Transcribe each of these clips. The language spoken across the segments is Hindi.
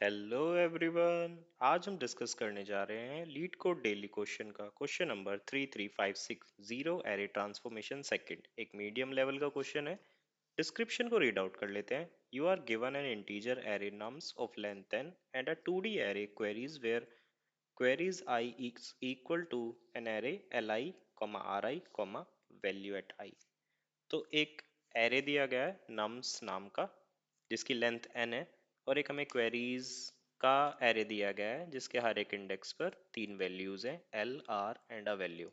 Hello everyone. आज हम डिस्कस करने जा रहे हैं लीड कोड डेली क्वेश्चन का question number 3356 zero array transformation second. एक मीडियम लेवल का क्वेश्चन है। डिस्क्रिप्शन को रीड आउट कर लेते हैं। You are given an integer array nums of length 10 and a 2D array queries where queries I is equal to an array li, ri, value at I। तो एक एरे दिया गया है nums नाम का जिसकी लेंथ n है, और एक हमें क्वेरीज का एरे दिया गया है जिसके हर एक इंडेक्स पर तीन वैल्यूज हैं l, r and a value.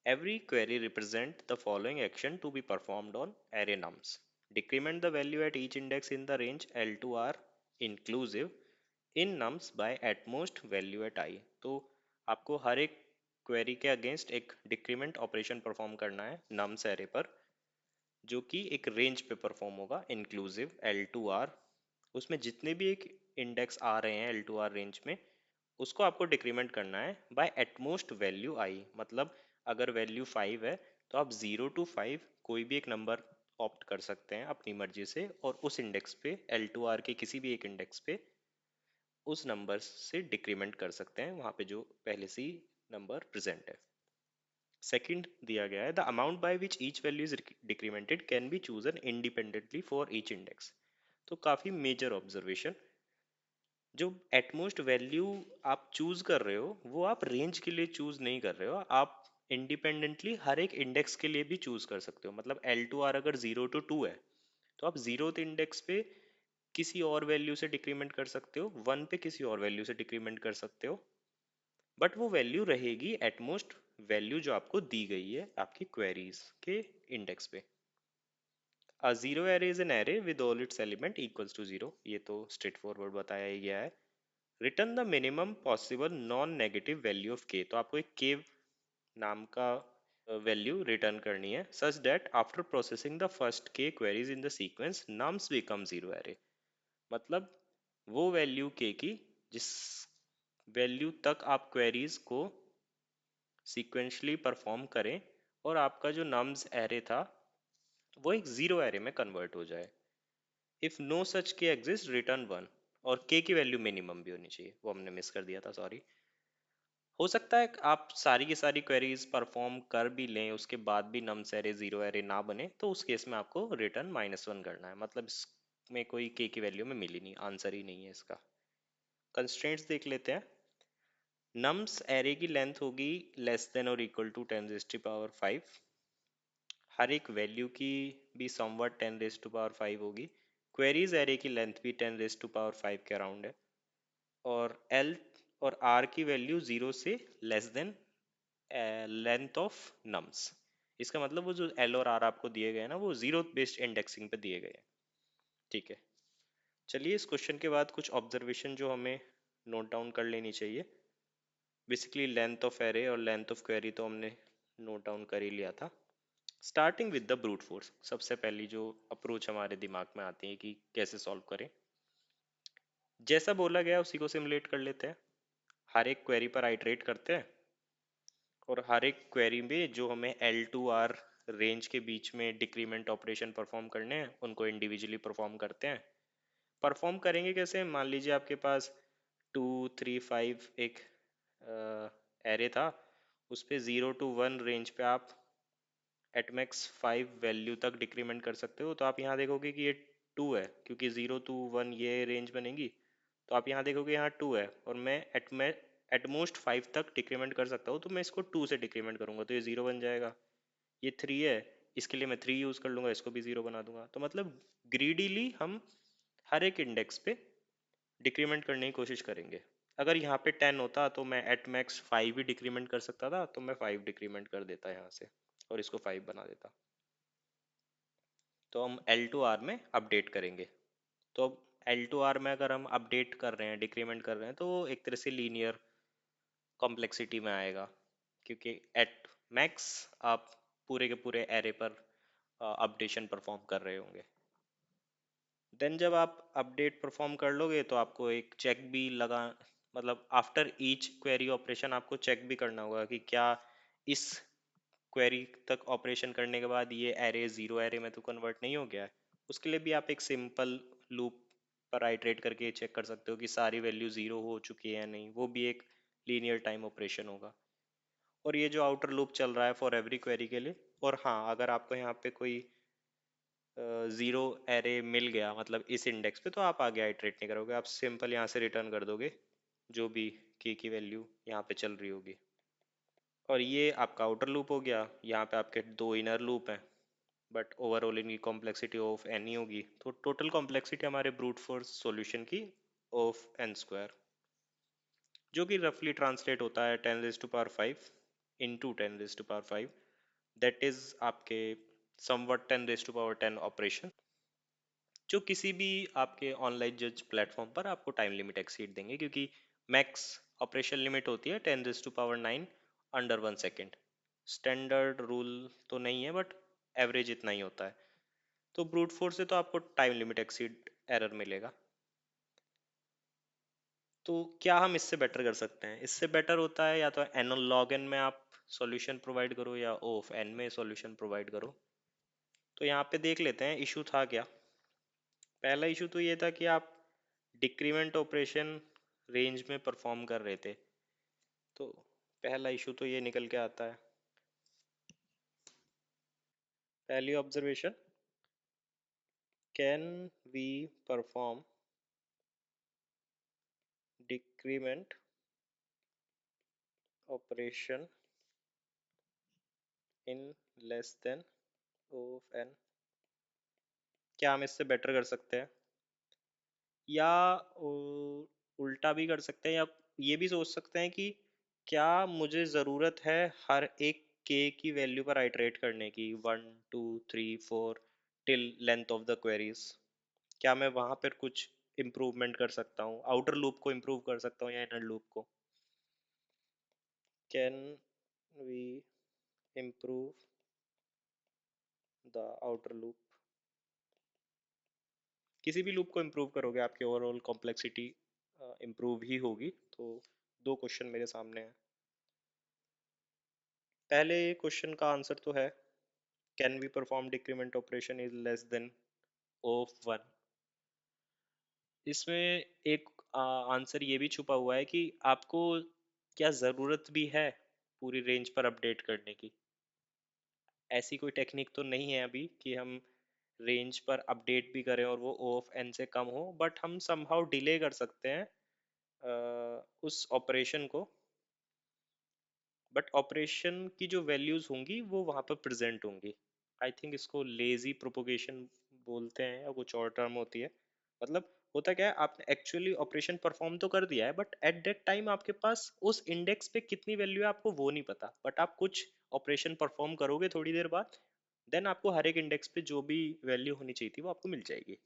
Every query represent the following action to be performed on array nums. Decrement the value at each index in the range L to R inclusive in nums by at most value at I। तो आपको हर एक क्वेरी के अगेंस्ट एक डिक्रीमेंट ऑपरेशन परफॉर्म करना है नम्स एरे पर, जो कि एक रेंज पे परफॉर्म होगा इंक्लूसिव L टू R। उसमें जितने भी एक इंडेक्स आ रहे हैं L टू R रेंज में, उसको आपको डिक्रीमेंट करना है बाय एटमोस्ट वैल्यू आई। मतलब अगर वैल्यू 5 है तो आप 0 to 5 कोई भी एक नंबर ऑप्ट कर सकते हैं अपनी मर्जी से, और उस इंडेक्स पे L टू R के किसी भी एक इंडेक्स पे उस नंबर से डिक्रीमेंट कर सकते हैं वहाँ पे जो पहले से ही नंबर प्रेजेंट है। सेकंड दिया गया है the amount by which each value is डिक्रीमेंटेड can be chosen independently for each index. तो काफ़ी मेजर ऑब्जर्वेशन, जो एटमोस्ट वैल्यू आप चूज कर रहे हो वो आप रेंज के लिए चूज नहीं कर रहे हो, आप इंडिपेंडेंटली हर एक इंडेक्स के लिए भी चूज कर सकते हो। मतलब एल टू आर अगर 0 to 2 है तो आप 0th इंडेक्स पे किसी और वैल्यू से डिक्रीमेंट कर सकते हो, 1 पे किसी और वैल्यू से डिक्रीमेंट कर सकते हो, बट वो वैल्यू रहेगी एटमोस्ट वैल्यू जो आपको दी गई है आपकी क्वेरीज के इंडेक्स पे। A zero array is an array with all its element equals to zero। ये तो स्ट्रेट फॉरवर्ड बताया ही गया है। Return the minimum possible non negative value of के। तो आपको एक के नाम का वैल्यू रिटर्न करनी है such that after processing the first K queries in the sequence nums become zero array. मतलब वो वैल्यू के की जिस वैल्यू तक आप क्वेरीज को सीक्वेंशली परफॉर्म करें और आपका जो नम्स एरे था वो एक जीरो एरे में कन्वर्ट हो जाए। इफ नो सच के एग्जिस्ट रिटर्न वन। और के की वैल्यू मिनिमम भी होनी चाहिए, वो हमने मिस कर दिया था, सॉरी। हो सकता है कि आप सारी की सारी क्वेरीज परफॉर्म कर भी लें उसके बाद भी नम्स एरे जीरो एरे ना बने, तो उस केस में आपको रिटर्न -1 करना है। मतलब इसमें कोई के की वैल्यू में मिली नहीं, आंसर ही नहीं है इसका। कंस्ट्रेंट्स देख लेते हैं। नम्स एरे की लेंथ होगी लेस देन और इक्वल टू 10⁵ हर एक वैल्यू की भी समवट 10⁵ होगी। क्वेरीज एरे की लेंथ भी 10⁵ के अराउंड है, और एल और आर की वैल्यू 0 से less than length of nums. इसका मतलब वो जो एल और आर आपको दिए गए हैं ना, वो जीरो बेस्ड इंडेक्सिंग पे दिए गए हैं। ठीक है, चलिए इस क्वेश्चन के बाद कुछ ऑब्जर्वेशन जो हमें नोट डाउन कर लेनी चाहिए। बेसिकली लेंथ ऑफ एरे और लेंथ ऑफ क्वेरी तो हमने नोट डाउन कर ही लिया था। Starting with the brute force, सबसे पहली जो अप्रोच हमारे दिमाग में आती है कि कैसे सॉल्व करें, जैसा बोला गया उसी को सिमुलेट कर लेते हैं। हर एक क्वेरी पर आइटरेट करते हैं, और हर एक क्वेरी में जो हमें एल टू आर रेंज के बीच में डिक्रीमेंट ऑपरेशन परफॉर्म करने हैं उनको इंडिविजुअली परफॉर्म करते हैं। परफॉर्म करेंगे कैसे, मान लीजिए आपके पास 2 3 5 एक एरे था, उस पे 0 to 1 रेंज पे आप एट मैक्स 5 वैल्यू तक डिक्रीमेंट कर सकते हो। तो आप यहाँ देखोगे कि ये 2 है, क्योंकि 0 to 1 ये रेंज बनेगी। तो आप यहाँ देखोगे यहाँ 2 है, और मैं एटमोस्ट 5 तक डिक्रीमेंट कर सकता हूँ, तो मैं इसको 2 से डिक्रीमेंट करूँगा तो ये 0 बन जाएगा। ये 3 है, इसके लिए मैं 3 यूज़ कर लूँगा, इसको भी 0 बना दूंगा। तो मतलब ग्रीडीली हम हर एक इंडेक्स पे डिक्रीमेंट करने की कोशिश करेंगे। अगर यहाँ पे 10 होता तो मैं एट मैक्स 5 ही डिक्रीमेंट कर सकता था, तो मैं 5 डिक्रीमेंट कर देता यहाँ से और इसको 5 बना देता। तो हम एल टू आर में अपडेट करेंगे। तो अब एल टू आर में अगर हम अपडेट कर रहे हैं, डिक्रीमेंट कर रहे हैं, तो वो एक तरह से लीनियर कॉम्प्लेक्सिटी में आएगा, क्योंकि एट मैक्स आप पूरे के पूरे एरे पर अपडेशन परफॉर्म कर रहे होंगे। देन जब आप अपडेट परफॉर्म कर लोगे तो आपको एक चेक भी लगा, मतलब आफ्टर ईच क्वेरी ऑपरेशन आपको चेक भी करना होगा कि क्या इस क्वेरी तक ऑपरेशन करने के बाद ये एरे जीरो एरे में तो कन्वर्ट नहीं हो गया है। उसके लिए भी आप एक सिंपल लूप पर आइट्रेट करके चेक कर सकते हो कि सारी वैल्यू जीरो हो चुकी है या नहीं, वो भी एक लीनियर टाइम ऑपरेशन होगा। और ये जो आउटर लूप चल रहा है फॉर एवरी क्वेरी के लिए। और हाँ, अगर आपको यहाँ पे कोई जीरो एरे मिल गया मतलब इस इंडेक्स पे, तो आप आगे आइट्रेट नहीं करोगे, आप सिंपल यहाँ से रिटर्न कर दोगे जो भी की वैल्यू यहाँ पे चल रही होगी। और ये आपका आउटर लूप हो गया। यहाँ पे आपके दो इनर लूप हैं, बट ओवरऑल इनकी कॉम्प्लेक्सिटी ऑफ एन ही होगी, तो टोटल कॉम्प्लेक्सिटी हमारे ब्रूट फोर्स सॉल्यूशन की ऑफ एन स्क्वायर, जो कि रफली ट्रांसलेट होता है 10⁵ इंटू 10⁵, दैट इज आपके समवट 10⁻10 ऑपरेशन, जो किसी भी आपके ऑनलाइन जज प्लेटफॉर्म पर आपको टाइम लिमिट एक्सीड देंगे, क्योंकि मैक्स ऑपरेशन लिमिट होती है 10⁹ अंडर 1 सेकेंड। स्टैंडर्ड रूल तो नहीं है, बट एवरेज इतना ही होता है। तो ब्रूट फोर्स से तो आपको टाइम लिमिट एक्सीड एरर मिलेगा। तो क्या हम इससे बेटर कर सकते हैं? इससे बेटर होता है या तो एन लॉग एन में आप सॉल्यूशन प्रोवाइड करो, या ओ ऑफ एन में सॉल्यूशन प्रोवाइड करो। तो यहाँ पे देख लेते हैं इशू था क्या। पहला इशू तो ये था कि आप डिक्रीमेंट ऑपरेशन रेंज में परफॉर्म कर रहे थे। तो पहला इशू तो ये निकल के आता है। पहली observation, can we perform decrement operation in less than of N? क्या हम इससे बेटर कर सकते हैं? या उल्टा भी कर सकते हैं, या ये भी सोच सकते हैं कि क्या मुझे ज़रूरत है हर एक के की वैल्यू पर आइटरेट करने की, 1 2 3 4 till length of the queries? क्या मैं वहाँ पर कुछ इम्प्रूवमेंट कर सकता हूँ, आउटर लूप को इम्प्रूव कर सकता हूँ या इनर लूप को? Can we improve the outer loop? किसी भी लूप को इम्प्रूव करोगे आपकी ओवरऑल कॉम्प्लेक्सिटी इम्प्रूव ही होगी। तो दो क्वेश्चन मेरे सामने हैं। पहले क्वेश्चन का आंसर तो है, can we perform decrement operation is less than of 1। इसमें एक आंसर ये भी छुपा हुआ है कि आपको क्या ज़रूरत भी है पूरी रेंज पर अपडेट करने की। ऐसी कोई टेक्निक तो नहीं है अभी कि हम रेंज पर अपडेट भी करें और वो ओ ऑफ एन से कम हो, बट हम समहाउ डिले कर सकते हैं उस ऑपरेशन को। बट ऑपरेशन की जो वैल्यूज होंगी वो वहाँ पर प्रेजेंट होंगी। आई थिंक इसको लेजी प्रोपोगेशन बोलते हैं, या कुछ और टर्म होती है। मतलब होता क्या है, आपने एक्चुअली ऑपरेशन परफॉर्म तो कर दिया है, बट एट दैट टाइम आपके पास उस इंडेक्स पे कितनी वैल्यू है आपको वो नहीं पता, बट आप कुछ ऑपरेशन परफॉर्म करोगे थोड़ी देर बाद, देन आपको हर एक इंडेक्स पे जो भी वैल्यू होनी चाहिए थी वो आपको मिल जाएगी।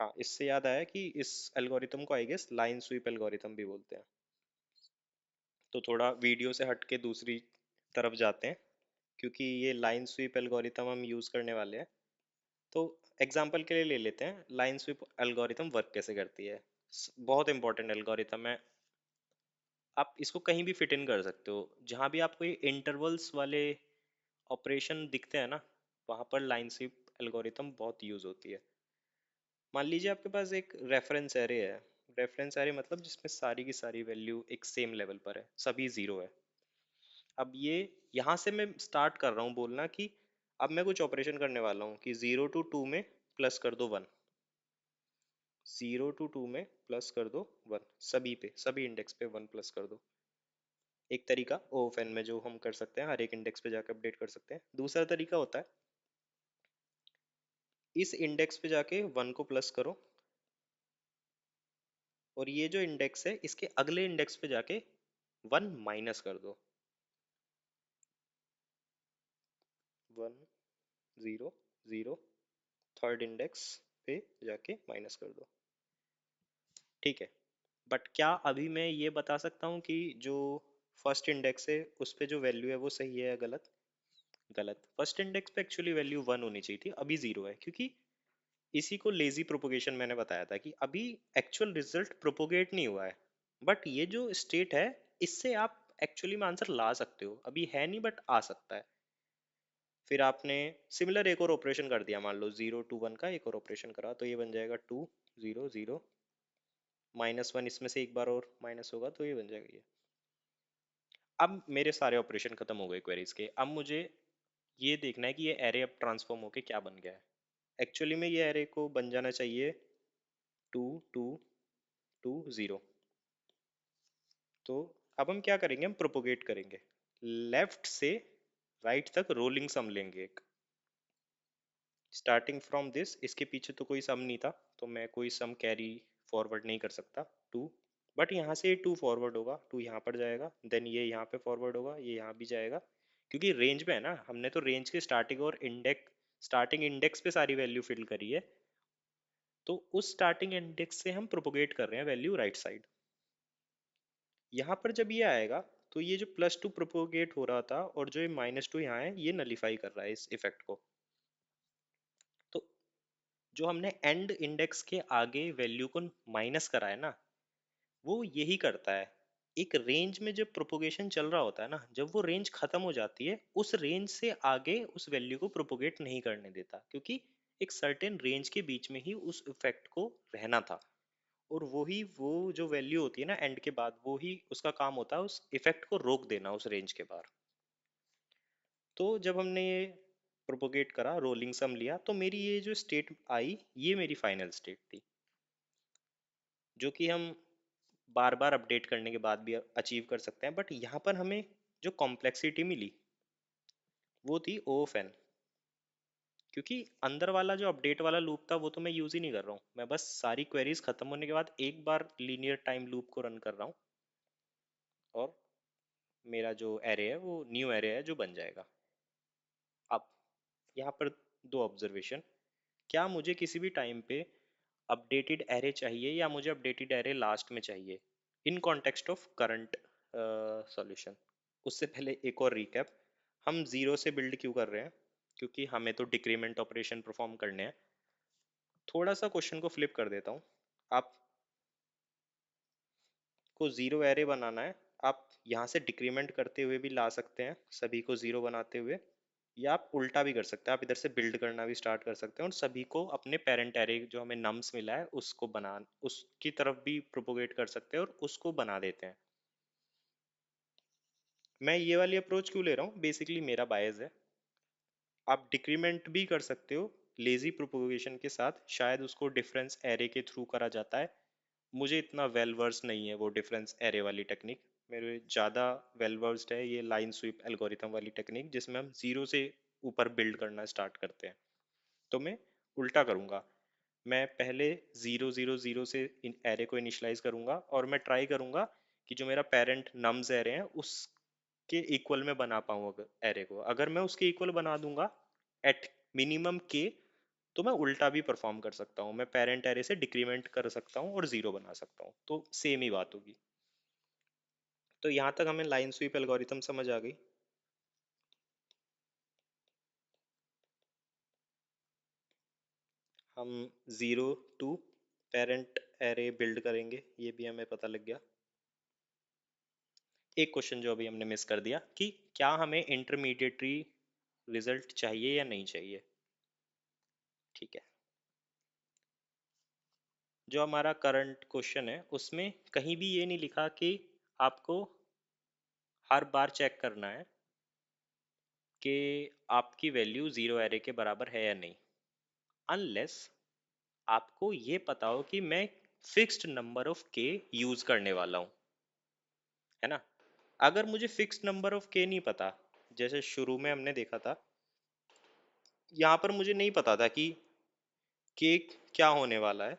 हाँ, इससे याद आया कि इस एल्गोरिथम को I guess line sweep algorithm भी बोलते हैं। तो थोड़ा वीडियो से हट के दूसरी तरफ जाते हैं, क्योंकि ये लाइन स्वीप एल्गोरिथम हम यूज़ करने वाले हैं। तो एग्जांपल के लिए ले लेते हैं लाइन स्वीप एल्गोरिथम वर्क कैसे करती है। बहुत इंपॉर्टेंट एल्गोरिथम है। आप इसको कहीं भी फिट इन कर सकते हो, जहाँ भी आपको ये इंटरवल्स वाले ऑपरेशन दिखते हैं ना, वहाँ पर लाइन स्वीप एल्गोरिथम बहुत यूज़ होती है। मान लीजिए आपके पास एक रेफरेंस एरे है। रेफरेंस एरे मतलब जिसमें सारी की सारी वैल्यू एक सेम लेवल पर है, सभी जीरो है। अब ये यहाँ से मैं स्टार्ट कर रहा हूँ बोलना कि अब मैं कुछ ऑपरेशन करने वाला हूँ कि 0 to 2 में प्लस कर दो 1, 0 to 2 में प्लस कर दो 1, सभी पे सभी इंडेक्स पे 1 प्लस कर दो। एक तरीका ओ ऑफ एन में जो हम कर सकते हैं, हर एक इंडेक्स पे जाकर अपडेट कर सकते हैं। दूसरा तरीका होता है इस इंडेक्स पे जाके 1 को प्लस करो, और ये जो इंडेक्स है इसके अगले इंडेक्स पे जाके 1 माइनस कर दो। 1 0 0, थर्ड इंडेक्स पे जाके माइनस कर दो। ठीक है, बट क्या अभी मैं ये बता सकता हूँ कि जो फर्स्ट इंडेक्स है उस पे जो वैल्यू है वो सही है या गलत? गलत। फर्स्ट इंडेक्स पे एक्चुअली वैल्यू 1 होनी चाहिए थी, अभी 0 है, क्योंकि इसी को लेजी प्रोपोगेशन मैंने बताया था कि अभी एक्चुअल रिजल्ट प्रोपोगेट नहीं हुआ है। बट ये जो स्टेट है, इससे आप एक्चुअली में आंसर ला सकते हो, अभी है नहीं बट आ सकता है। फिर आपने सिमिलर एक और ऑपरेशन कर दिया, मान लो 0 to 1 का एक और ऑपरेशन करा, तो ये बन जाएगा 2। 0 0, -1 इसमें से एक बार और माइनस होगा तो ये बन जाएगा ये। अब मेरे सारे ऑपरेशन खत्म हो गए क्वेरीज के। अब मुझे ये देखना है कि ये एरे अब ट्रांसफॉर्म होके क्या बन गया है। एक्चुअली में ये एरे को बन जाना चाहिए 2 2 2 0। तो अब हम क्या करेंगे, हम प्रोपोगेट करेंगे लेफ्ट से राइट तक, रोलिंग सम लेंगे एक। स्टार्टिंग फ्रॉम दिस, इसके पीछे तो कोई सम नहीं था तो मैं कोई सम कैरी फॉरवर्ड नहीं कर सकता 2। बट यहाँ से 2 फॉरवर्ड होगा, 2 यहाँ पर जाएगा, देन ये यहाँ पे फॉरवर्ड होगा, ये यहाँ भी जाएगा। क्योंकि रेंज में है ना, हमने तो रेंज के स्टार्टिंग और इंडेक्स, स्टार्टिंग इंडेक्स पे सारी वैल्यू फिल करी है। तो उस स्टार्टिंग इंडेक्स से हम प्रोपोगेट कर रहे हैं वैल्यू राइट साइड। यहाँ पर जब ये आएगा तो ये जो +2 प्रोपोगेट हो रहा था और जो ये -2 यहाँ है, ये नलीफाई कर रहा है इस इफेक्ट को। तो जो हमने एंड इंडेक्स के आगे वैल्यू को माइनस करा है ना, वो यही करता है। एक रेंज में जब प्रोपोगेशन चल रहा होता है ना, जब वो रेंज खत्म हो जाती है, उस रेंज से आगे उस वैल्यू को प्रोपोगेट नहीं करने देता, क्योंकि एक सर्टेन रेंज के बीच में ही उस इफेक्ट को रहना था। और वो जो वैल्यू होती है ना एंड के बाद, वो ही उसका काम होता है उस इफेक्ट को रोक देना उस रेंज के बाहर। तो जब हमने ये प्रोपोगेट करा, रोलिंग सम लिया, तो मेरी ये जो स्टेट आई, ये मेरी फाइनल स्टेट थी, जो कि हम बार बार अपडेट करने के बाद भी अचीव कर सकते हैं। बट यहाँ पर हमें जो कॉम्प्लेक्सिटी मिली वो थी O ऑफ n। क्योंकि अंदर वाला जो अपडेट वाला लूप था वो तो मैं यूज ही नहीं कर रहा हूँ, मैं बस सारी क्वेरीज खत्म होने के बाद एक बार लीनियर टाइम लूप को रन कर रहा हूँ, और मेरा जो एरे है वो न्यू एरे है जो बन जाएगा। अब यहाँ पर दो ऑब्जर्वेशन, क्या मुझे किसी भी टाइम पे अपडेटेड एरे चाहिए या मुझे अपडेटेड एरे लास्ट में चाहिए in context of current solution. उससे पहले एक और रिकैप, हम जीरो से बिल्ड क्यों कर रहे हैं, क्योंकि हमें तो डिक्रीमेंट ऑपरेशन परफॉर्म करने हैं। थोड़ा सा क्वेश्चन को फ्लिप कर देता हूँ। आपको जीरो एरे बनाना है, आप यहाँ से डिक्रीमेंट करते हुए भी ला सकते हैं सभी को जीरो बनाते हुए, या आप उल्टा भी कर सकते हैं, आप इधर से बिल्ड करना भी स्टार्ट कर सकते हैं और सभी को अपने पेरेंट एरे जो हमें नम्स मिला है उसको बना, उसकी तरफ भी प्रोपोगेट कर सकते हैं और उसको बना देते हैं। मैं ये वाली अप्रोच क्यों ले रहा हूँ, बेसिकली मेरा बायस है। आप डिक्रीमेंट भी कर सकते हो लेजी प्रोपोगेशन के साथ, शायद उसको डिफरेंस एरे के थ्रू करा जाता है। मुझे इतना वेल वर्स नहीं है वो डिफरेंस एरे वाली टेक्निक, मेरे ज़्यादा वेल वर्स्ड है ये लाइन स्वीप एल्गोरिथम वाली टेक्निक, जिसमें हम जीरो से ऊपर बिल्ड करना स्टार्ट करते हैं। तो मैं उल्टा करूँगा, मैं पहले 0 0 0 से इन एरे को इनिशलाइज करूँगा और मैं ट्राई करूँगा कि जो मेरा पेरेंट नम्स एरे है उसके इक्वल में बना पाऊँ। अगर एरे को अगर मैं उसके इक्वल बना दूंगा एट मिनिमम के, तो मैं उल्टा भी परफॉर्म कर सकता हूँ, मैं पेरेंट एरे से डिक्रीमेंट कर सकता हूँ और जीरो बना सकता हूँ, तो सेम ही बात होगी। तो यहाँ तक हमें लाइन स्वीप एल्गोरिथम समझ आ गई। हम 0 to पेरेंट एरे बिल्ड करेंगे, ये भी हमें पता लग गया। एक क्वेश्चन जो अभी हमने मिस कर दिया कि क्या हमें इंटरमीडिएटरी रिजल्ट चाहिए या नहीं चाहिए। ठीक है, जो हमारा करंट क्वेश्चन है उसमें कहीं भी ये नहीं लिखा कि आपको हर बार चेक करना है कि आपकी वैल्यू जीरो एरे के बराबर है या नहीं, अनलेस आपको ये पता हो कि मैं फिक्स्ड नंबर ऑफ के यूज करने वाला हूँ, है ना। अगर मुझे फिक्स्ड नंबर ऑफ के नहीं पता, जैसे शुरू में हमने देखा था, यहाँ पर मुझे नहीं पता था कि के क्या होने वाला है,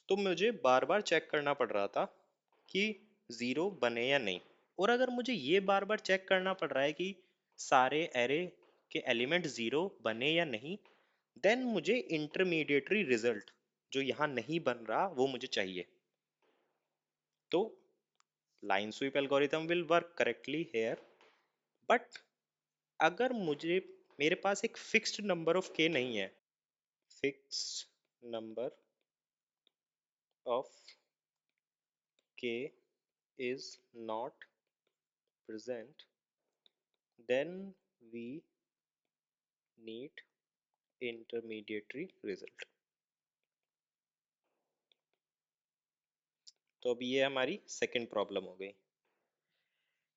तो मुझे बार बार चेक करना पड़ रहा था कि ज़ीरो बने या नहीं। और अगर मुझे ये बार बार चेक करना पड़ रहा है कि सारे एरे के एलिमेंट ज़ीरो बने या नहीं, देन मुझे इंटरमीडिएटरी रिजल्ट जो यहाँ नहीं बन रहा वो मुझे चाहिए। तो line sweep algorithm will work correctly here, but अगर मुझे, मेरे पास एक फिक्स्ड नंबर ऑफ के नहीं है, fixed number of k is not present, then we need intermediary result. तो अब ये हमारी सेकंड प्रॉब्लम हो गई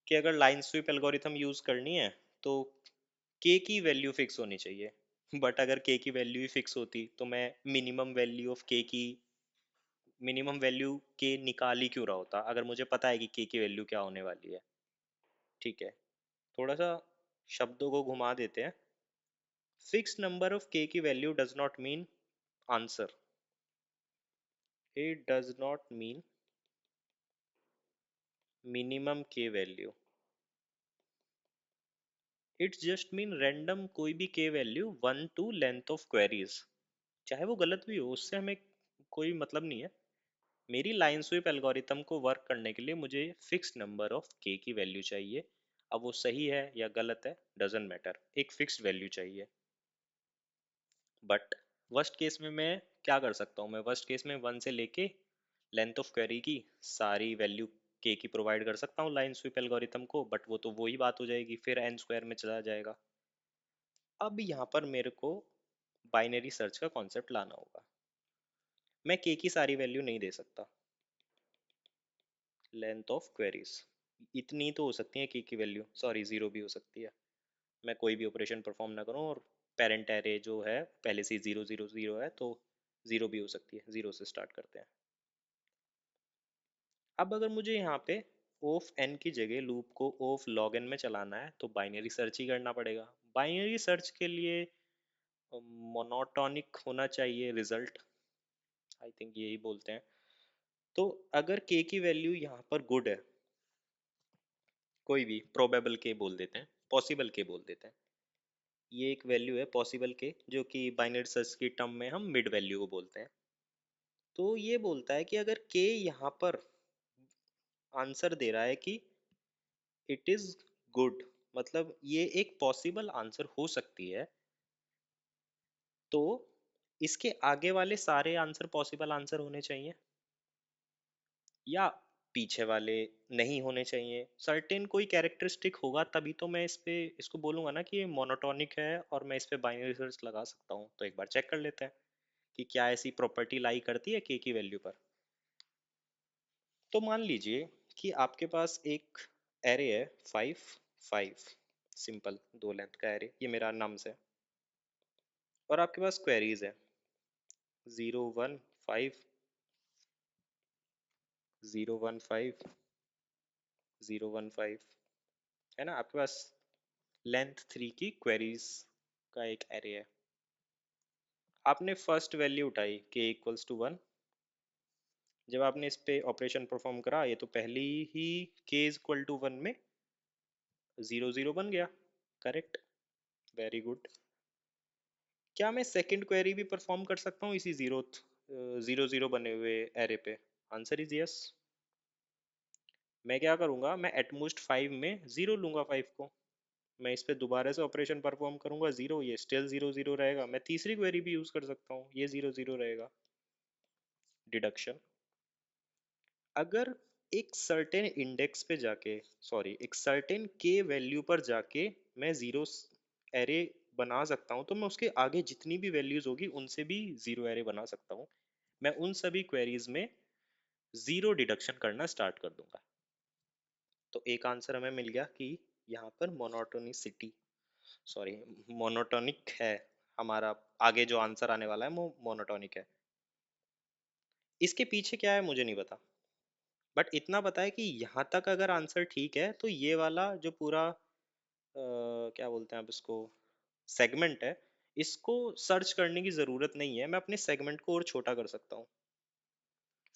कि अगर लाइन स्वीप एल्गोरिथम यूज करनी है तो के की वैल्यू फिक्स होनी चाहिए। बट अगर के की वैल्यू ही फिक्स होती तो मैं मिनिमम वैल्यू ऑफ के की मिनिमम वैल्यू के निकाल ही क्यों रहा होता, अगर मुझे पता है कि के की वैल्यू क्या होने वाली है। ठीक है, थोड़ा सा शब्दों को घुमा देते हैं। फिक्स नंबर ऑफ के की value does not mean answer, it does not mean minimum K value, it's just mean random कोई भी K value one to length of queries, चाहे वो गलत भी हो उससे हमें कोई मतलब नहीं है। मेरी लाइन स्वीप एल्गोरिथम को वर्क करने के लिए मुझे फिक्स नंबर ऑफ के की वैल्यू चाहिए। अब वो सही है या गलत है डजेंट मैटर, एक फिक्स्ड वैल्यू चाहिए। बट वर्स्ट केस में मैं क्या कर सकता हूँ, मैं वर्स्ट केस में वन से लेके लेंथ ऑफ क्वेरी की सारी वैल्यू के की प्रोवाइड कर सकता हूँ लाइन स्वीप एल्गोरिथम को, बट वो तो वही बात हो जाएगी, फिर एन स्क्वायर में चला जाएगा। अब यहाँ पर मेरे को बाइनरी सर्च का कॉन्सेप्ट लाना होगा। मैं के की सारी वैल्यू नहीं दे सकता, लेंथ ऑफ क्वेरीज इतनी तो हो सकती है की वैल्यू, सॉरी जीरो भी हो सकती है। मैं कोई भी ऑपरेशन परफॉर्म ना करूँ और पेरेंट एरे जो है पहले से जीरो जीरो जीरो है तो जीरो भी हो सकती है, जीरो से स्टार्ट करते हैं। अब अगर मुझे यहाँ पे ऑफ एन की जगह लूप को ऑफ लॉग एन में चलाना है तो बाइनरी सर्च ही करना पड़ेगा। बाइनरी सर्च के लिए मोनोटोनिक होना चाहिए रिजल्ट, आई थिंक यही बोलते हैं। तो अगर के की वैल्यू यहाँ पर गुड है, कोई भी प्रोबेबल के बोल देते हैं, पॉसिबल के बोल देते हैं, ये एक वैल्यू है पॉसिबल के जो कि बाइनरी सर्च की टर्म में हम मिड वैल्यू को बोलते हैं। तो ये बोलता है कि अगर के यहाँ पर आंसर दे रहा है कि इट इज गुड, मतलब ये एक पॉसिबल आंसर हो सकती है, तो इसके आगे वाले सारे आंसर पॉसिबल आंसर होने चाहिए या पीछे वाले नहीं होने चाहिए। सर्टेन कोई कैरेक्टरिस्टिक होगा तभी तो मैं इस पे इसको बोलूंगा ना कि ये मोनोटोनिक है और मैं इस पे बाइनरी सर्च लगा सकता हूँ। तो एक बार चेक कर लेते हैं कि क्या ऐसी प्रॉपर्टी लाई करती है के की वैल्यू पर। तो मान लीजिए कि आपके पास एक एरे है 5 5, सिंपल दो लेंथ का एरे, ये मेरा नम्स है, और आपके पास क्वेरीज है 0 1 5 0 1 5 0 1 5, है ना आपके पास लेंथ 3 की क्वेरीज का एक एरे है। आपने फर्स्ट वैल्यू उठाई के इक्वल्स टू 1, जब आपने इस पे ऑपरेशन परफॉर्म करा ये तो पहली ही के इज इक्वल टू 1 में 0 0 बन गया, करेक्ट, वेरी गुड। क्या मैं सेकंड क्वेरी भी परफॉर्म कर सकता हूँ इसी 0 0 बने हुए एरे पे? Answer is yes. मैं क्या करूँगा, मैं एटमोस्ट 5 में 0 लूंगा 5 को, मैं इस पे दोबारा से ऑपरेशन परफॉर्म करूंगा 0, ये स्टिल 0 0 रहेगा। मैं तीसरी क्वेरी भी यूज कर सकता हूँ, ये 0 0 रहेगा। डिडक्शन, अगर एक सर्टेन इंडेक्स पे जाके, सॉरी एक सर्टेन के वैल्यू पर जाके मैं जीरो एरे बना सकता हूँ, तो मैं उसके आगे जितनी भी वैल्यूज होगी उनसे भी जीरो एरे बना सकता हूँ। मैं उन सभी क्वेरीज में जीरो डिडक्शन करना स्टार्ट कर दूंगा। तो एक आंसर हमें मिल गया कि यहाँ पर मोनोटोनिसिटी, सॉरी मोनोटोनिक है हमारा, आगे जो आंसर आने वाला है वो मोनोटोनिक है। इसके पीछे क्या है मुझे नहीं पता, बट इतना पता है कि यहाँ तक अगर आंसर ठीक है तो ये वाला जो पूरा क्या बोलते हैं आप इसको, सेगमेंट है, इसको सर्च करने की ज़रूरत नहीं है। मैं अपने सेगमेंट को और छोटा कर सकता हूँ,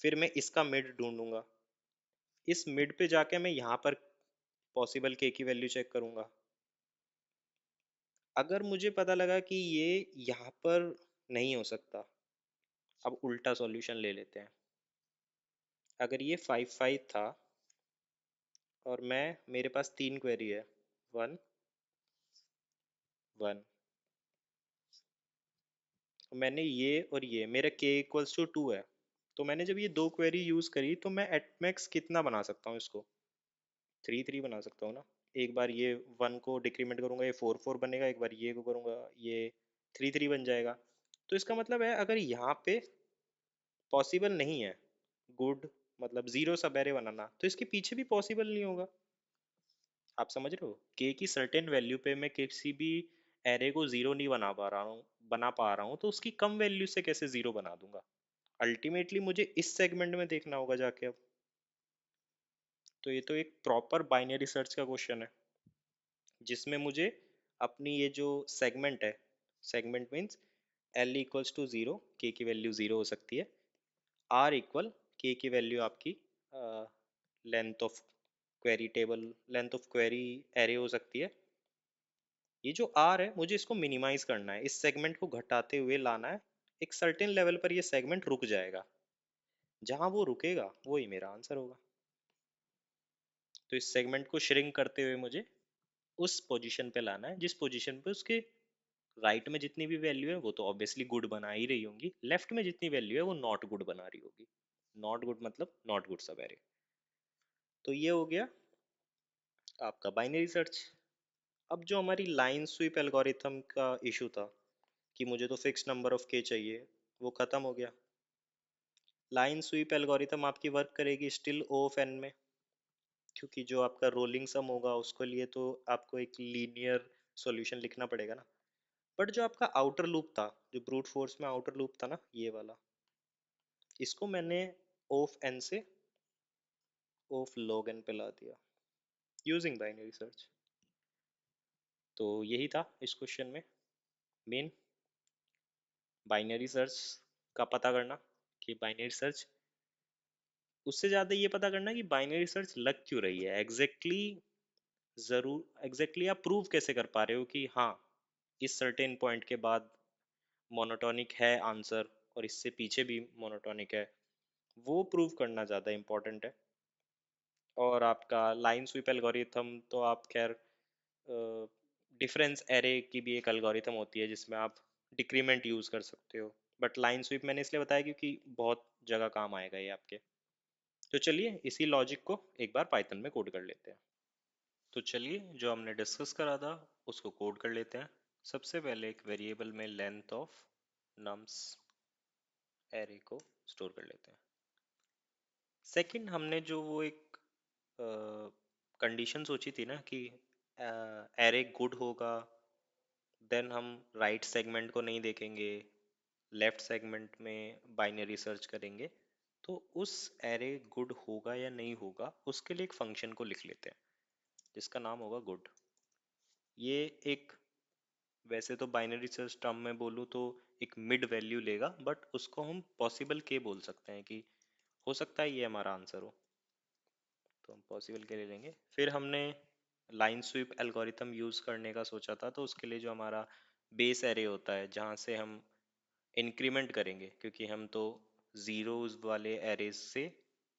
फिर मैं इसका मिड ढूंढूंगा, इस मिड पे जाके मैं यहाँ पर पॉसिबल के की वैल्यू चेक करूंगा। अगर मुझे पता लगा कि ये यहाँ पर नहीं हो सकता, अब उल्टा सॉल्यूशन ले लेते हैं। अगर ये 5 5 था और मैं मेरे पास तीन क्वेरी है 1 1, मैंने ये और ये, मेरा k इक्वल्स टू 2 है, तो मैंने जब ये दो क्वेरी यूज करी तो मैं एट मैक्स कितना बना सकता हूँ इसको, 3 3 बना सकता हूँ ना। एक बार ये 1 को डिक्रीमेंट करूंगा ये 4 4 बनेगा, एक बार ये को करूंगा ये 3 3 बन जाएगा। तो इसका मतलब है अगर यहाँ पे पॉसिबल नहीं है गुड, मतलब जीरो सब एरे बनाना, तो इसके पीछे भी पॉसिबल नहीं होगा। आप समझ रहे हो, के की सर्टेन वैल्यू पे मैं किसी भी एरे को जीरो नहीं बना पा रहा हूँ तो उसकी कम वैल्यू से कैसे जीरो बना दूंगा। अल्टीमेटली मुझे इस सेगमेंट में देखना होगा जाके अब। तो ये तो एक प्रॉपर बाइनरी सर्च का क्वेश्चन है, जिसमें मुझे अपनी ये जो सेगमेंट है, segment means L equals to zero, K की वैल्यू ज़ीरो हो सकती है, आर इक्वल के की वैल्यू आपकी length of query table, length of query array हो सकती है। ये जो आर है मुझे इसको मिनिमाइज करना है, इस सेगमेंट को घटाते हुए लाना है, एक सर्टेन लेवल पर ये सेगमेंट रुक जाएगा, जहां वो रुकेगा वही मेरा आंसर होगा। तो इस सेगमेंट को श्रिंक करते हुए मुझे उस पोजीशन पे लाना है जिस पोजीशन पे उसके राइट में जितनी भी वैल्यू है वो तो ऑब्वियसली गुड बना ही रही होंगी, लेफ्ट में जितनी वैल्यू है वो नॉट गुड बना रही होगी। नॉट गुड मतलब नॉट गुड सब एरे। तो ये हो गया आपका बाइनरी सर्च। अब जो हमारी लाइन स्वीप एल्गोरिथम का इशू था कि मुझे तो फिक्स नंबर ऑफ के चाहिए, वो खत्म हो गया। लाइन स्वीप एल्गोरिथम आपकी वर्क करेगी स्टिल ओ ऑफ एन में, क्योंकि जो आपका रोलिंग सम होगा उसके लिए तो आपको एक लीनियर सॉल्यूशन लिखना पड़ेगा ना। बट जो आपका आउटर लूप था, जो ब्रूट फोर्स में आउटर लूप था ना ये वाला, इसको मैंने ऑफ एन से ऑफ लॉग एन पे ला दिया यूजिंग बाइनरी सर्च। तो यही था इस क्वेश्चन में मेन, बाइनरी सर्च का पता करना कि बाइनरी सर्च, उससे ज़्यादा ये पता करना कि बाइनरी सर्च लग क्यों रही है एग्जैक्टली ज़रूर, एग्जैक्टली आप प्रूव कैसे कर पा रहे हो कि हाँ इस सर्टेन पॉइंट के बाद मोनोटोनिक है आंसर और इससे पीछे भी मोनोटोनिक है, वो प्रूव करना ज़्यादा इम्पोर्टेंट है। और आपका लाइन स्वीप एल्गोरिथम तो आप खैर डिफरेंस एरे की भी एक एल्गोरिथम होती है जिसमें आप डिक्रीमेंट यूज़ कर सकते हो, बट लाइन स्वीप मैंने इसलिए बताया क्योंकि बहुत जगह काम आएगा ये आपके। तो चलिए इसी लॉजिक को एक बार पाइथन में कोड कर लेते हैं। तो चलिए जो हमने डिस्कस करा था उसको कोड कर लेते हैं। सबसे पहले एक वेरिएबल में लेंथ ऑफ नम्स एरे को स्टोर कर लेते हैं। सेकंड हमने जो वो एक कंडीशन सोची थी ना कि एरे गुड होगा, देन हम राइट सेगमेंट को नहीं देखेंगे, लेफ्ट सेगमेंट में बाइनरी सर्च करेंगे, तो उस एरे गुड होगा या नहीं होगा उसके लिए एक फंक्शन को लिख लेते हैं जिसका नाम होगा गुड। ये एक, वैसे तो बाइनरी सर्च टर्म में बोलूँ तो एक मिड वैल्यू लेगा, बट उसको हम पॉसिबल के बोल सकते हैं कि हो सकता है ये हमारा आंसर हो, तो हम पॉसिबल के ले लेंगे। फिर हमने लाइन स्वीप एल्गोरिथम यूज़ करने का सोचा था, तो उसके लिए जो हमारा बेस एरे होता है जहाँ से हम इंक्रीमेंट करेंगे, क्योंकि हम तो ज़ीरोज़ वाले एरेज से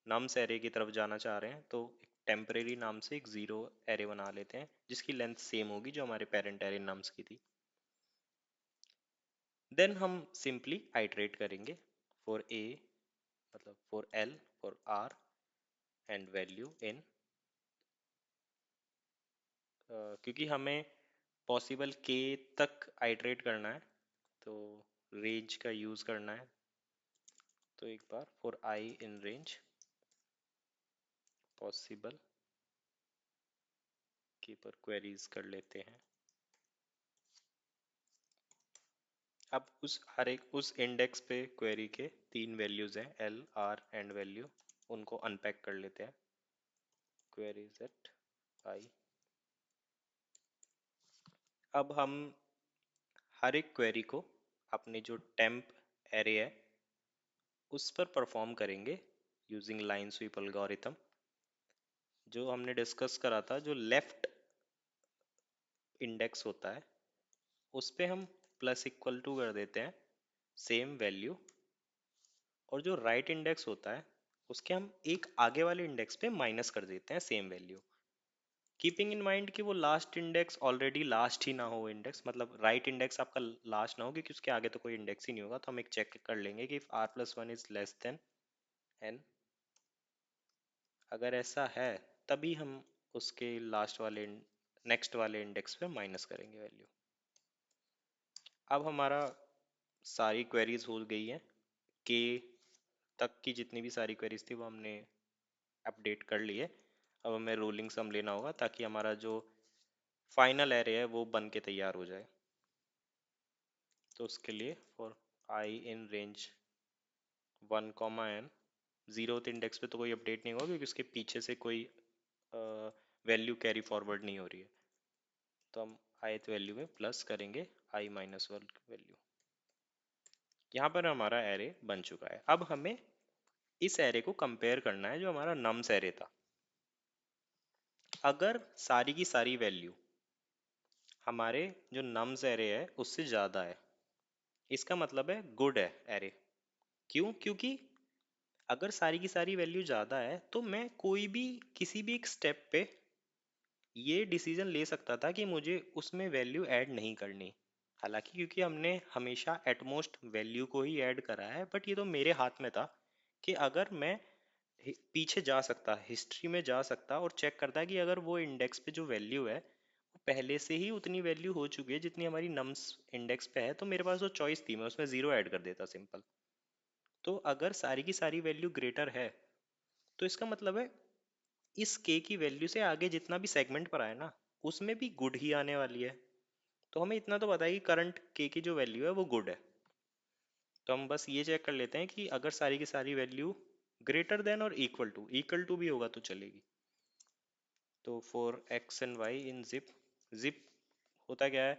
नम्स एरे की तरफ जाना चाह रहे हैं, तो एक टेम्परेरी नाम से एक ज़ीरो एरे बना लेते हैं जिसकी लेंथ सेम होगी जो हमारे पेरेंट एरे नम्स की थी। देन हम सिंपली आइटरेट करेंगे फॉर ए, मतलब for L, for R and value in, क्योंकि हमें पॉसिबल के तक आइटरेट करना है तो रेंज का यूज़ करना है। तो एक बार for I in range possible K पर क्वेरीज कर लेते हैं। अब उस हर एक उस इंडेक्स पे क्वेरी के तीन वैल्यूज हैं एल आर एंड वैल्यू, उनको अनपैक कर लेते हैं। क्वेरीज एट आई। अब हम हर एक क्वेरी को अपने जो टेम्प एरे है उस पर परफॉर्म करेंगे यूजिंग लाइन स्वीप एल्गोरिथम। जो हमने डिस्कस करा था, जो लेफ्ट इंडेक्स होता है उस पे हम प्लस इक्वल टू कर देते हैं सेम वैल्यू, और जो राइट इंडेक्स होता है उसके हम एक आगे वाले इंडेक्स पे माइनस कर देते हैं same value, keeping in mind कि वो लास्ट इंडेक्स ऑलरेडी लास्ट ही ना हो इंडेक्स, मतलब राइट इंडेक्स आपका लास्ट ना हो क्योंकि उसके आगे तो कोई इंडेक्स ही नहीं होगा। तो हम एक चेक कर लेंगे कि R plus one is less than N, अगर ऐसा है तभी हम उसके लास्ट वाले नेक्स्ट वाले इंडेक्स पे माइनस करेंगे वैल्यू। अब हमारा सारी क्वेरीज हो गई हैं, के तक की जितनी भी सारी क्वेरीज थी वो हमने अपडेट कर लिए। अब हमें रोलिंग सम लेना होगा ताकि हमारा जो फाइनल एरे है वो बन के तैयार हो जाए। तो उसके लिए for I in range 1, zeroth index पे तो कोई अपडेट नहीं होगा क्योंकि उसके पीछे से कोई वैल्यू कैरी फॉरवर्ड नहीं हो रही है। तो हम ith वैल्यू में प्लस करेंगे i-1 वैल्यू। यहाँ पर हमारा एरे बन चुका है। अब हमें इस एरे को कंपेयर करना है जो हमारा नम्स एरे था। अगर सारी की सारी वैल्यू हमारे जो नम्स एरे है उससे ज़्यादा है, इसका मतलब है गुड है एरे। क्यों? क्योंकि अगर सारी की सारी वैल्यू ज़्यादा है तो मैं कोई भी किसी भी एक स्टेप पे ये डिसीजन ले सकता था कि मुझे उसमें वैल्यू ऐड नहीं करनी। हालांकि क्योंकि हमने हमेशा एटमोस्ट वैल्यू को ही ऐड करा है, बट ये तो मेरे हाथ में था कि अगर मैं पीछे जा सकता, हिस्ट्री में जा सकता और चेक करता कि अगर वो इंडेक्स पे जो वैल्यू है वो पहले से ही उतनी वैल्यू हो चुकी है जितनी हमारी नम्स इंडेक्स पे है, तो मेरे पास वो चॉइस थी, मैं उसमें ज़ीरो ऐड कर देता सिंपल। तो अगर सारी की सारी वैल्यू ग्रेटर है तो इसका मतलब है इस के की वैल्यू से आगे जितना भी सेगमेंट पर आए ना उसमें भी गुड ही आने वाली है। तो हमें इतना तो पता है कि करंट के की जो वैल्यू है वो गुड है। तो हम बस ये चेक कर लेते हैं कि अगर सारी की सारी वैल्यू ग्रेटर देन और इक्वल टू भी होगा तो चलेगी। तो for X and Y in zip, zip होता क्या है,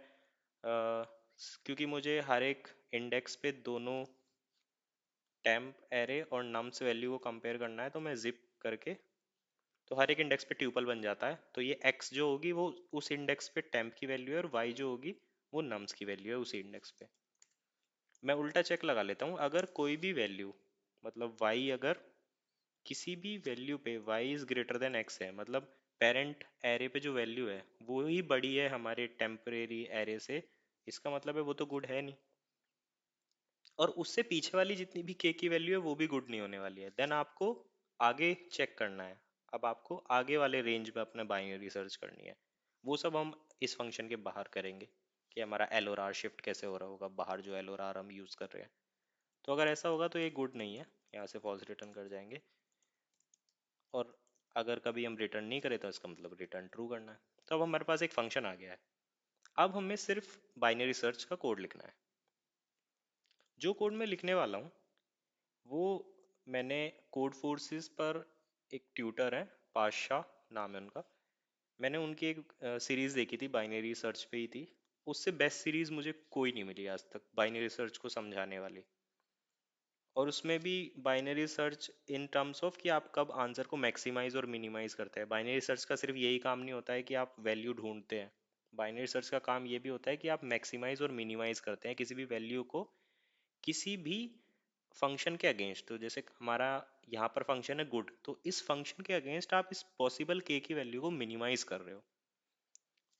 क्योंकि मुझे हर एक इंडेक्स पे दोनों टेम्प एरे और नम्स वैल्यू को कंपेयर करना है, तो मैं जिप करके, तो हर एक इंडेक्स पे ट्यूपल बन जाता है। तो ये x जो होगी वो उस इंडेक्स पे टेम्प की वैल्यू है और y जो होगी वो नम्स की वैल्यू है उसी इंडेक्स पे। मैं उल्टा चेक लगा लेता हूँ, अगर कोई भी वैल्यू मतलब y अगर किसी भी वैल्यू पे y is greater then x है, मतलब पेरेंट एरे पे जो वैल्यू है वो ही बड़ी है हमारे टेम्परेरी एरे से, इसका मतलब है वो तो गुड है नहीं। और उससे पीछे वाली जितनी भी k की वैल्यू है वो भी गुड नहीं होने वाली है। देन आपको आगे चेक करना है। अब आपको आगे वाले रेंज में अपना बाइनरी सर्च करनी है। वो सब हम इस फंक्शन के बाहर करेंगे कि हमारा एल और आर शिफ्ट कैसे हो रहा होगा बाहर, जो एल और आर हम यूज़ कर रहे हैं। तो अगर ऐसा होगा तो ये गुड नहीं है, यहाँ से फॉल्स रिटर्न कर जाएंगे। और अगर कभी हम रिटर्न नहीं करें तो इसका मतलब रिटर्न ट्रू करना है। तो अब हमारे पास एक फंक्शन आ गया है। अब हमें सिर्फ बाइनरी सर्च का कोड लिखना है। जो कोड मैं लिखने वाला हूँ वो मैंने कोड फोर्सेस पर एक ट्यूटर है, पाशा नाम है उनका, मैंने उनकी एक सीरीज़ देखी थी, बाइनरी सर्च पे ही थी। उससे बेस्ट सीरीज़ मुझे कोई नहीं मिली आज तक बाइनरी सर्च को समझाने वाली। और उसमें भी binary search in terms of कि आप कब आंसर को मैक्सिमाइज और मिनिमाइज करते हैं। बाइनरी सर्च का सिर्फ यही काम नहीं होता है कि आप वैल्यू ढूंढते हैं, बाइनरी सर्च का काम ये भी होता है कि आप मैक्सिमाइज और मिनिमाइज करते हैं किसी भी वैल्यू को किसी भी फंक्शन के अगेंस्ट। तो जैसे हमारा यहाँ पर फंक्शन है गुड, तो इस फंक्शन के अगेंस्ट आप इस पॉसिबल के की वैल्यू को मिनिमाइज कर रहे हो।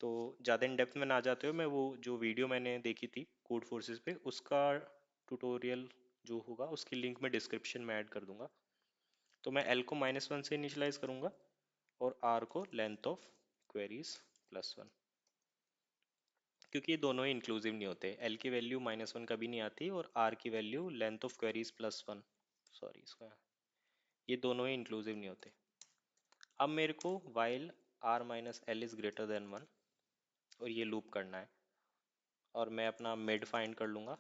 तो ज़्यादा इन डेप्थ में ना जाते हो, मैं वो जो वीडियो मैंने देखी थी कोड फोर्सेस पे उसका ट्यूटोरियल जो होगा उसकी लिंक मैं डिस्क्रिप्शन में ऐड कर दूंगा। तो मैं एल को -1 से इनिशलाइज करूंगा और आर को लेंथ ऑफ क्वेरीज +1, क्योंकि ये दोनों ही इंक्लूसिव नहीं होते। एल की वैल्यू -1 कभी नहीं आती और आर की value length of queries +1, sorry इसका, ये दोनों ही इंक्लूसिव नहीं होते। अब मेरे को while R minus L is greater than 1 और ये लूप करना है। और मैं अपना मिड फाइंड कर लूँगा,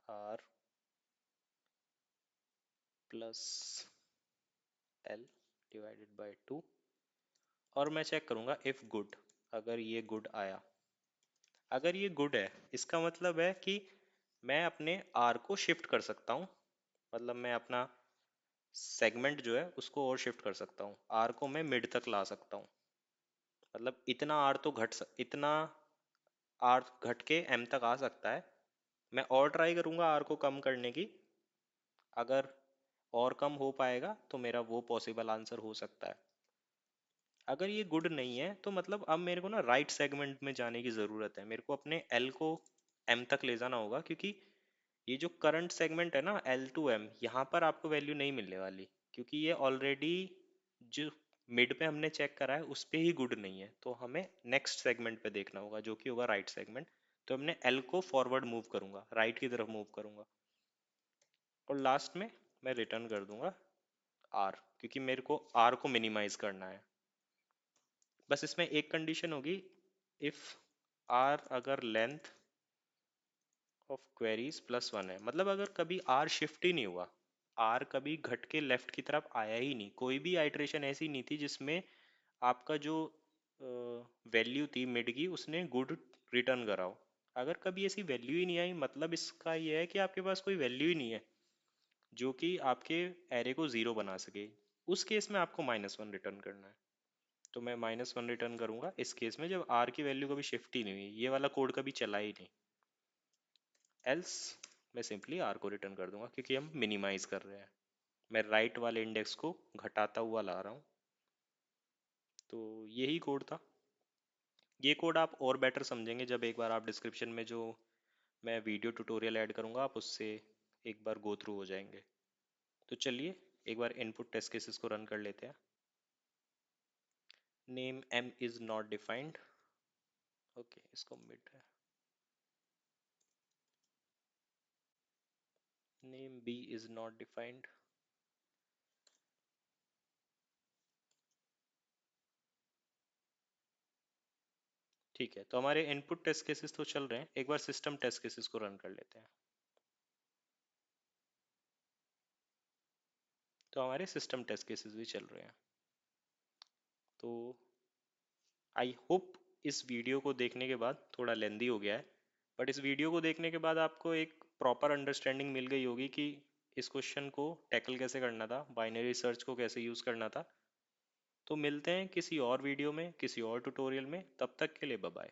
R plus L divided by 2, और मैं चेक करूँगा इफ़ गुड। अगर ये गुड आया, अगर ये गुड है इसका मतलब है कि मैं अपने आर को शिफ्ट कर सकता हूँ, मतलब मैं अपना सेगमेंट जो है उसको और शिफ्ट कर सकता हूँ, आर को मैं मिड तक ला सकता हूँ। मतलब इतना आर तो इतना आर घट के एम तक आ सकता है। मैं और ट्राई करूँगा आर को कम करने की, अगर और कम हो पाएगा तो मेरा वो पॉसिबल आंसर हो सकता है। अगर ये गुड नहीं है तो मतलब अब मेरे को ना राइट सेगमेंट में जाने की ज़रूरत है, मेरे को अपने एल को एम तक ले जाना होगा, क्योंकि ये जो करंट सेगमेंट है ना एल टू एम, यहाँ पर आपको वैल्यू नहीं मिलने वाली, क्योंकि ये ऑलरेडी जो मिड पे हमने चेक करा है उस पे ही गुड नहीं है। तो हमें नेक्स्ट सेगमेंट पे देखना होगा जो कि होगा राइट सेगमेंट। तो हमने एल को फॉरवर्ड मूव करूंगा, राइट की तरफ मूव करूंगा, और लास्ट में मैं रिटर्न कर दूंगा आर, क्योंकि मेरे को आर को मिनिमाइज करना है। बस इसमें एक कंडीशन होगी, इफ आर अगर लेंथ ऑफ क्वेरीज +1 है, मतलब अगर कभी आर शिफ्ट ही नहीं हुआ, आर कभी घट के लेफ्ट की तरफ आया ही नहीं, कोई भी आइट्रेशन ऐसी नहीं थी जिसमें आपका जो वैल्यू थी मिड की उसने गुड रिटर्न कराओ। अगर कभी ऐसी वैल्यू ही नहीं आई, मतलब इसका ये है कि आपके पास कोई वैल्यू ही नहीं है जो कि आपके एरे को ज़ीरो बना सके। उस केस में आपको -1 रिटर्न करना है। तो मैं -1 रिटर्न करूंगा इस केस में जब आर की वैल्यू कभी शिफ्ट ही नहीं हुई, ये वाला कोड कभी चला ही नहीं। एल्स मैं सिंपली आर को रिटर्न कर दूंगा, क्योंकि हम मिनिमाइज कर रहे हैं। मैं राइट वाले इंडेक्स को घटाता हुआ ला रहा हूँ। तो यही कोड था। ये कोड आप और बेटर समझेंगे जब एक बार आप डिस्क्रिप्शन में जो मैं वीडियो ट्यूटोरियल ऐड करूंगा आप उससे एक बार गो थ्रू हो जाएंगे। तो चलिए एक बार इनपुट टेस्ट केसेस को रन कर लेते हैं। Name m is not defined, okay इसको मिड है। Name b is not defined, ठीक है। तो हमारे इनपुट टेस्ट केसेस तो चल रहे हैं, एक बार सिस्टम टेस्ट केसेस को रन कर लेते हैं। तो हमारे सिस्टम टेस्ट केसेस भी चल रहे हैं। तो आई होप इस वीडियो को देखने के बाद, थोड़ा लेंदी हो गया है, बट इस वीडियो को देखने के बाद आपको एक प्रॉपर अंडरस्टैंडिंग मिल गई होगी कि इस क्वेश्चन को टैकल कैसे करना था, बाइनरी सर्च को कैसे यूज़ करना था। तो मिलते हैं किसी और वीडियो में, किसी और ट्यूटोरियल में, तब तक के लिए बाय बाय।